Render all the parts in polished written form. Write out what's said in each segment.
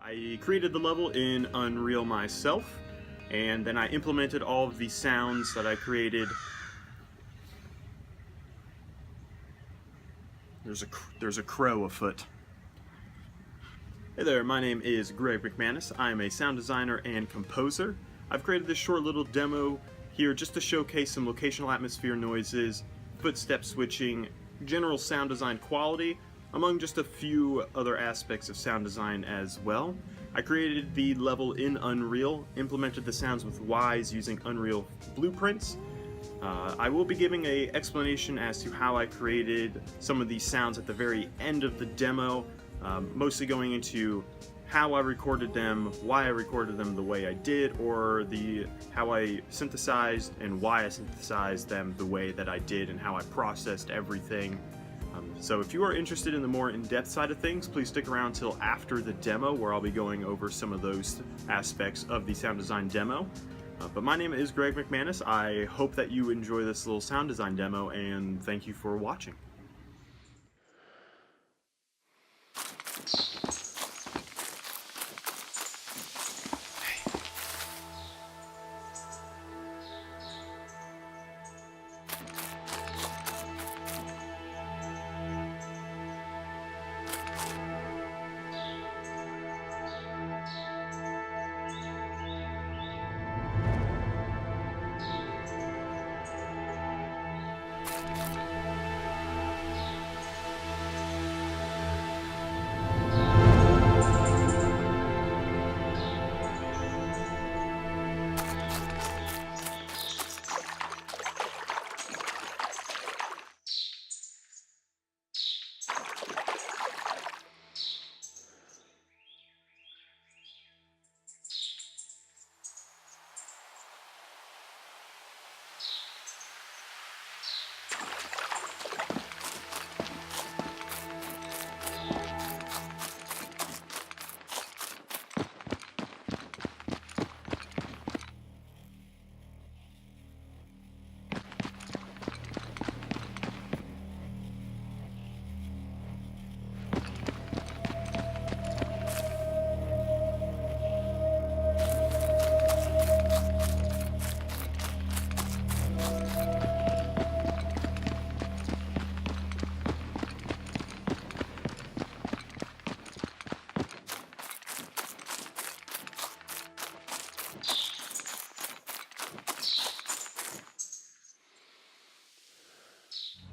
I created the level in Unreal myself, and then I implemented all of the sounds that I created. There's a crow afoot. Hey there, my name is Greg McManus. I am a sound designer and composer. I've created this short little demo here just to showcase some locational atmosphere noises, footstep switching, general sound design quality, among just a few other aspects of sound design as well. I created the level in Unreal, implemented the sounds with Wwise using Unreal blueprints. I will be giving an explanation as to how I created some of these sounds at the very end of the demo, mostly going into how I recorded them, why I recorded them the way I did, or how I synthesized and why I synthesized them the way that I did and how I processed everything. So if you are interested in the more in-depth side of things, please stick around till after the demo where I'll be going over some of those aspects of the sound design demo. But my name is Greg McManus. I hope that you enjoy this little sound design demo, and thank you for watching.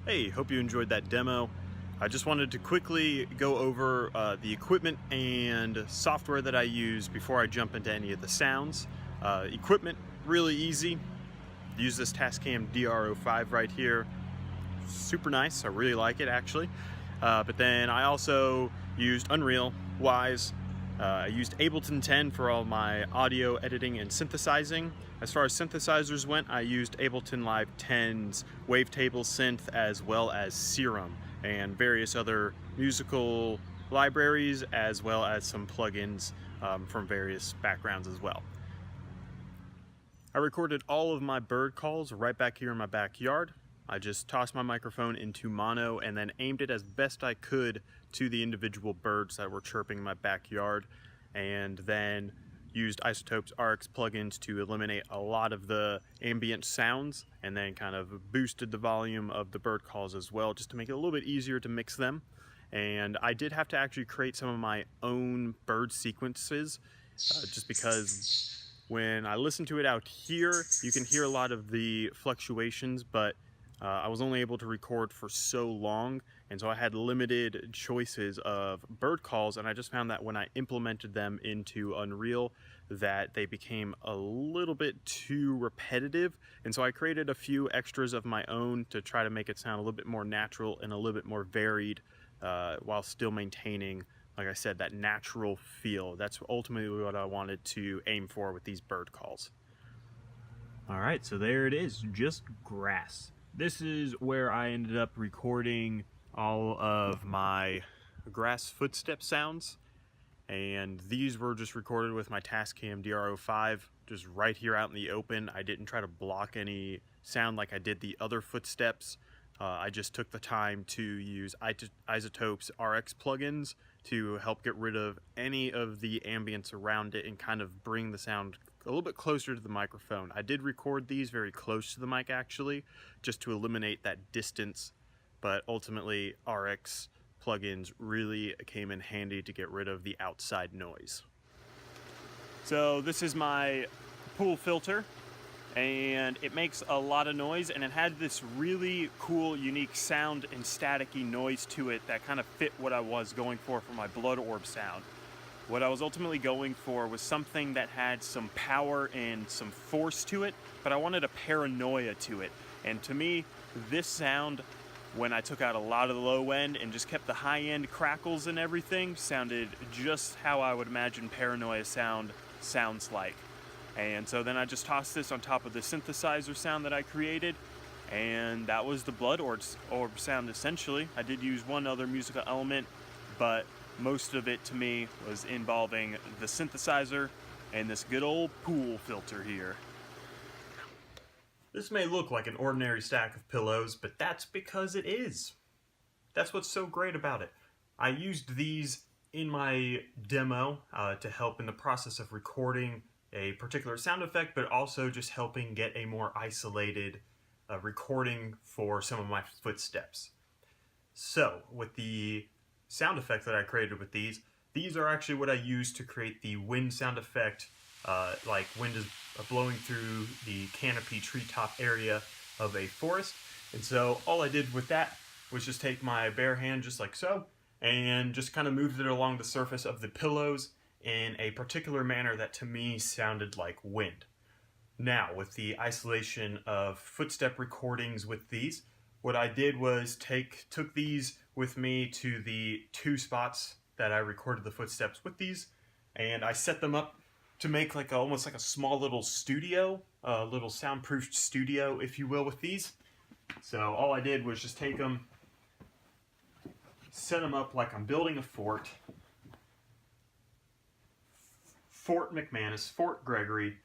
Hey, hope you enjoyed that demo. I just wanted to quickly go over the equipment and software that I use before I jump into any of the sounds. Equipment, really easy. Use this Tascam DR05 right here. Super nice, I really like it actually. But then I also used Unreal, Wwise. I used Ableton 10 for all my audio editing and synthesizing. As far as synthesizers went, I used Ableton Live 10's Wavetable synth as well as Serum and various other musical libraries, as well as some plugins from various backgrounds as well. I recorded all of my bird calls right back here in my backyard. I just tossed my microphone into mono and then aimed it as best I could to the individual birds that were chirping in my backyard, and then used Isotope's RX plugins to eliminate a lot of the ambient sounds, and then kind of boosted the volume of the bird calls as well, just to make it a little bit easier to mix them. And I did have to actually create some of my own bird sequences, just because when I listen to it out here, you can hear a lot of the fluctuations, but I was only able to record for so long, and so I had limited choices of bird calls, and I just found that when I implemented them into Unreal that they became a little bit too repetitive, and so I created a few extras of my own to try to make it sound a little bit more natural and a little bit more varied, while still maintaining, like I said, that natural feel. That's ultimately what I wanted to aim for with these bird calls. Alright, so there it is, just grass. This is where I ended up recording all of my grass footstep sounds, and these were just recorded with my Tascam DR05, just right here out in the open. I didn't try to block any sound like I did the other footsteps. I just took the time to use Isotope's RX plugins to help get rid of any of the ambience around it and kind of bring the sound a little bit closer to the microphone. I did record these very close to the mic actually, just to eliminate that distance, but ultimately RX plugins really came in handy to get rid of the outside noise. So this is my pool filter, and it makes a lot of noise, and it had this really cool, unique sound and staticky noise to it that kind of fit what I was going for my blood orb sound. What I was ultimately going for was something that had some power and some force to it, but I wanted a paranoia to it. And to me, this sound, when I took out a lot of the low end and just kept the high end crackles and everything, sounded just how I would imagine paranoia sounds like. And so then I just tossed this on top of the synthesizer sound that I created, and that was the blood orb sound essentially. I did use one other musical element, but most of it to me was involving the synthesizer and this good old pool filter here. This may look like an ordinary stack of pillows, but that's because it is. That's what's so great about it. I used these in my demo to help in the process of recording a particular sound effect, but also just helping get a more isolated recording for some of my footsteps. So with the sound effect that I created with these are actually what I used to create the wind sound effect, like wind is blowing through the canopy treetop area of a forest. And so all I did with that was just take my bare hand just like so, and just kind of moved it along the surface of the pillows in a particular manner that to me sounded like wind. Now, with the isolation of footstep recordings with these, what I did was took these with me to the 2 spots that I recorded the footsteps with these, and I set them up to make like almost like a small little studio, a little soundproofed studio, if you will, with these. So all I did was just take them, set them up like I'm building a fort. Fort McManus, Fort Gregory,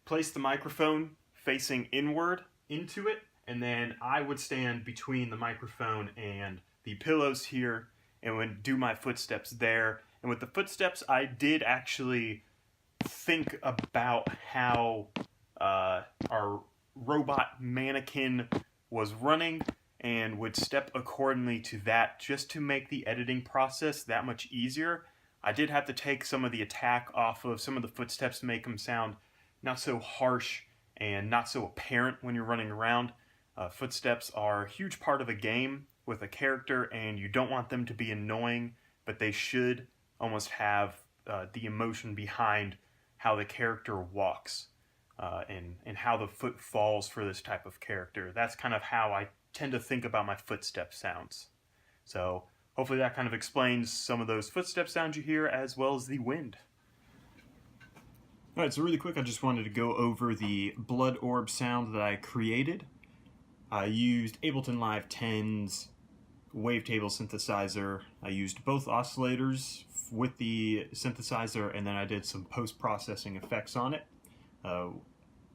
place the microphone facing inward into it, and then I would stand between the microphone and the pillows here and would do my footsteps there. And with the footsteps, I did actually think about how our robot mannequin was running and would step accordingly to that, just to make the editing process that much easier. I did have to take some of the attack off of some of the footsteps to make them sound not so harsh and not so apparent when you're running around. Footsteps are a huge part of a game with a character, and you don't want them to be annoying, but they should almost have the emotion behind how the character walks and how the foot falls for this type of character. That's kind of how I tend to think about my footstep sounds. So hopefully that kind of explains some of those footstep sounds you hear, as well as the wind. Alright, so really quick, I just wanted to go over the blood orb sound that I created. I used Ableton Live 10's wavetable synthesizer. I used both oscillators with the synthesizer, and then I did some post-processing effects on it.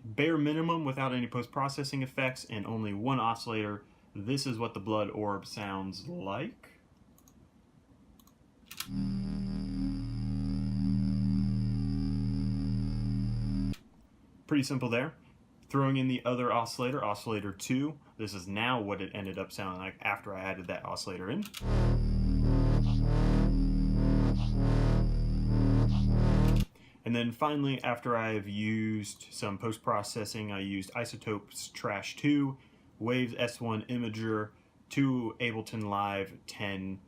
Bare minimum without any post-processing effects and only one oscillator. This is what the blood orb sounds like. Pretty simple there. Throwing in the other oscillator, oscillator 2. This is now what it ended up sounding like after I added that oscillator in. And then finally, after I've used some post-processing, I used Isotopes Trash 2, Waves S1 Imager, 2 Ableton Live 10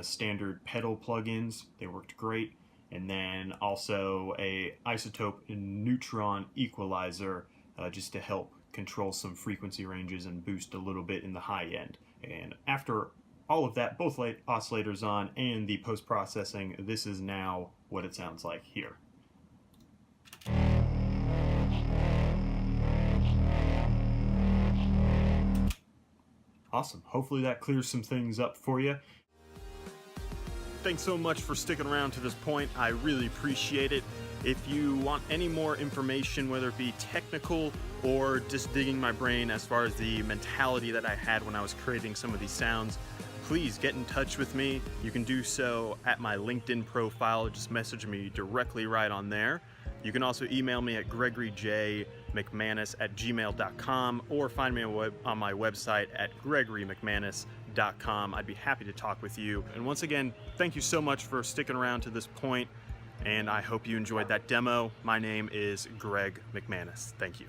standard pedal plugins. They worked great. And then also a isotope neutron equalizer just to help control some frequency ranges and boost a little bit in the high end. And after all of that, both oscillators on and the post-processing, this is now what it sounds like here. Awesome. Hopefully that clears some things up for you. Thanks so much for sticking around to this point. I really appreciate it. If you want any more information, whether it be technical or just digging my brain as far as the mentality that I had when I was creating some of these sounds, please get in touch with me. You can do so at my LinkedIn profile. Just message me directly right on there. You can also email me at gregoryjmcmanus@gmail.com or find me on my website at gregorymcmanus.com. I'd be happy to talk with you. And once again, thank you so much for sticking around to this point, and I hope you enjoyed that demo. My name is Greg McManus. Thank you.